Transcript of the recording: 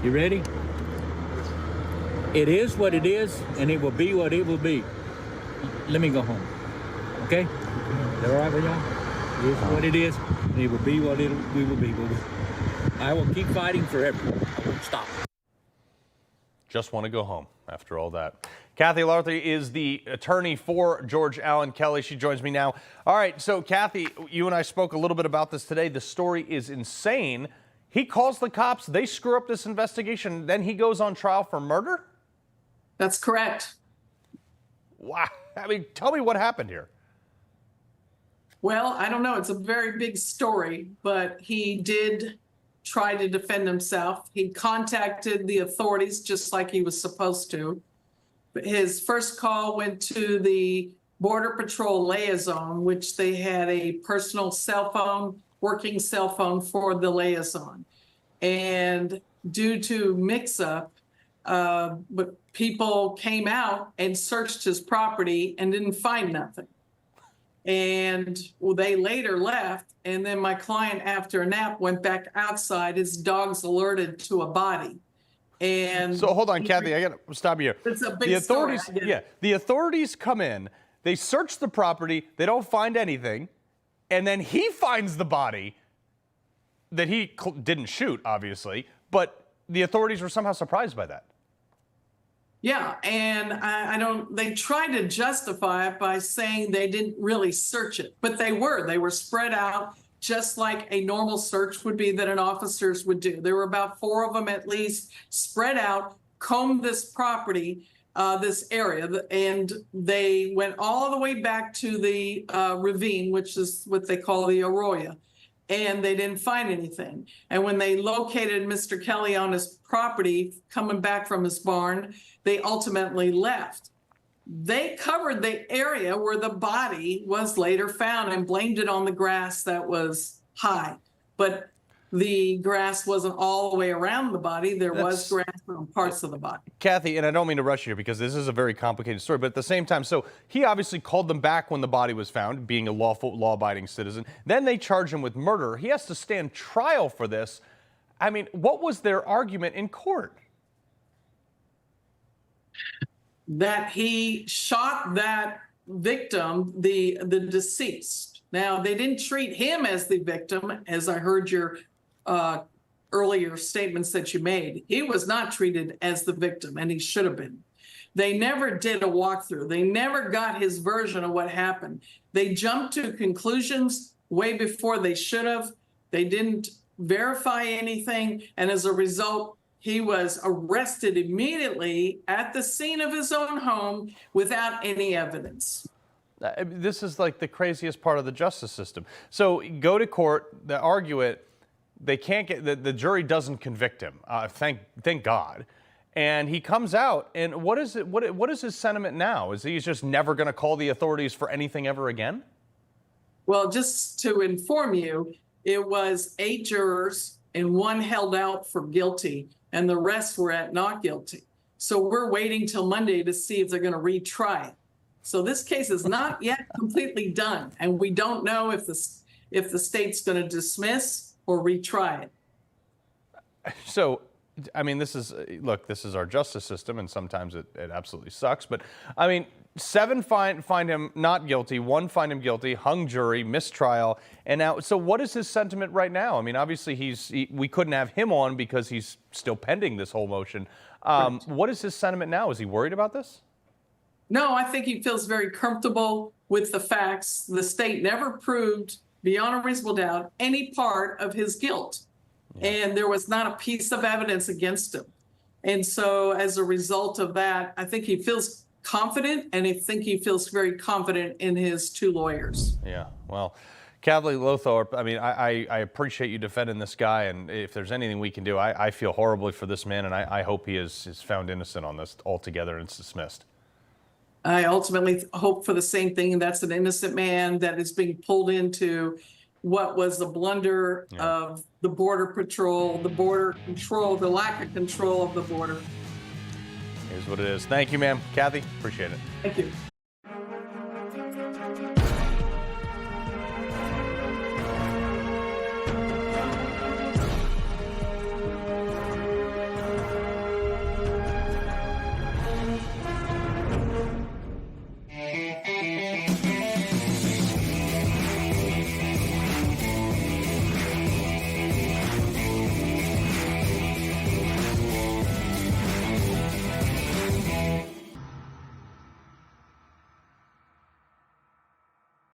You ready? It is what it is, and it will be what it will be. Let me go home. Okay? Is that all right with y'all? It is what it is, and it will be what we will be. I will keep fighting forever. I won't stop. Just want to go home after all that. Kathy Lowthorp is the attorney for George Allen Kelly. She joins me now. All right, so Kathy, you and I spoke a little bit about this today. The story is insane. He calls the cops, they screw up this investigation, then he goes on trial for murder? That's correct. Wow. I mean, tell me what happened here. Well, I don't know. It's a very big story, but he did try to defend himself. He contacted the authorities just like he was supposed to. His first call went to the Border Patrol liaison, which they had a personal cell phone, working cell phone for the liaison. And due to mix-up, but people came out and searched his property and didn't find nothing. And they later left, and then my client, after a nap, went back outside. His dogs alerted to a body. And so hold on, Kathy, I gotta stop you here. It's a big the authorities, story. Yeah, the authorities come in, they search the property, they don't find anything, and then he finds the body that he didn't shoot, obviously, but the authorities were somehow surprised by that. Yeah, and they tried to justify it by saying they didn't really search it, but they were spread out just like a normal search would be that an officers would do. There were about 4 of them at least spread out, combed this property, this area, and they went all the way back to the ravine, which is what they call the arroyo. And they didn't find anything. And when they located Mr. Kelly on his property, coming back from his barn, they ultimately left. They covered the area where the body was later found and blamed it on the grass that was high. But the grass wasn't all the way around the body. There was grass on parts of the body. Kathy, and I don't mean to rush you here because this is a very complicated story, but at the same time, so he obviously called them back when the body was found, being a lawful, law-abiding citizen. Then they charge him with murder. He has to stand trial for this. I mean, what was their argument in court? That he shot that victim, the deceased. Now, they didn't treat him as the victim, as I heard your earlier statements that you made. He was not treated as the victim, and he should have been. They never did a walkthrough. They never got his version of what happened. They jumped to conclusions way before they should have. They didn't verify anything, and as a result, he was arrested immediately at the scene of his own home without any evidence. This is like the craziest part of the justice system. So go to court, they argue it, they can't get, the jury doesn't convict him, thank God. And he comes out, and what is his sentiment now? Is he just never going to call the authorities for anything ever again? Well, just to inform you, it was 8 jurors and 1 held out for guilty, and the rest were at not guilty. So we're waiting till Monday to see if they're going to retry it. So this case is not yet completely done, and we don't know if the state's going to dismiss or retry it. So, I mean, this is our justice system, and sometimes it absolutely sucks. But I mean, 7 find him not guilty, 1 find him guilty, hung jury, mistrial, and now. So, what is his sentiment right now? I mean, obviously we couldn't have him on because he's still pending this whole motion. Right. What is his sentiment now? Is he worried about this? No, I think he feels very comfortable with the facts. The state never proved beyond a reasonable doubt any part of his guilt. Yeah. And there was not a piece of evidence against him. And so as a result of that, I think he feels confident, and I think he feels very confident in his 2 lawyers. Yeah, well, Kathy Lowthorp, I mean, I appreciate you defending this guy, and if there's anything we can do, I feel horribly for this man, and I hope he is found innocent on this altogether and it's dismissed. I ultimately hope for the same thing, and that's an innocent man that is being pulled into what was the blunder of the Border Patrol, the border control, the lack of control of the border. Here's what it is. Thank you, ma'am. Kathy, appreciate it. Thank you.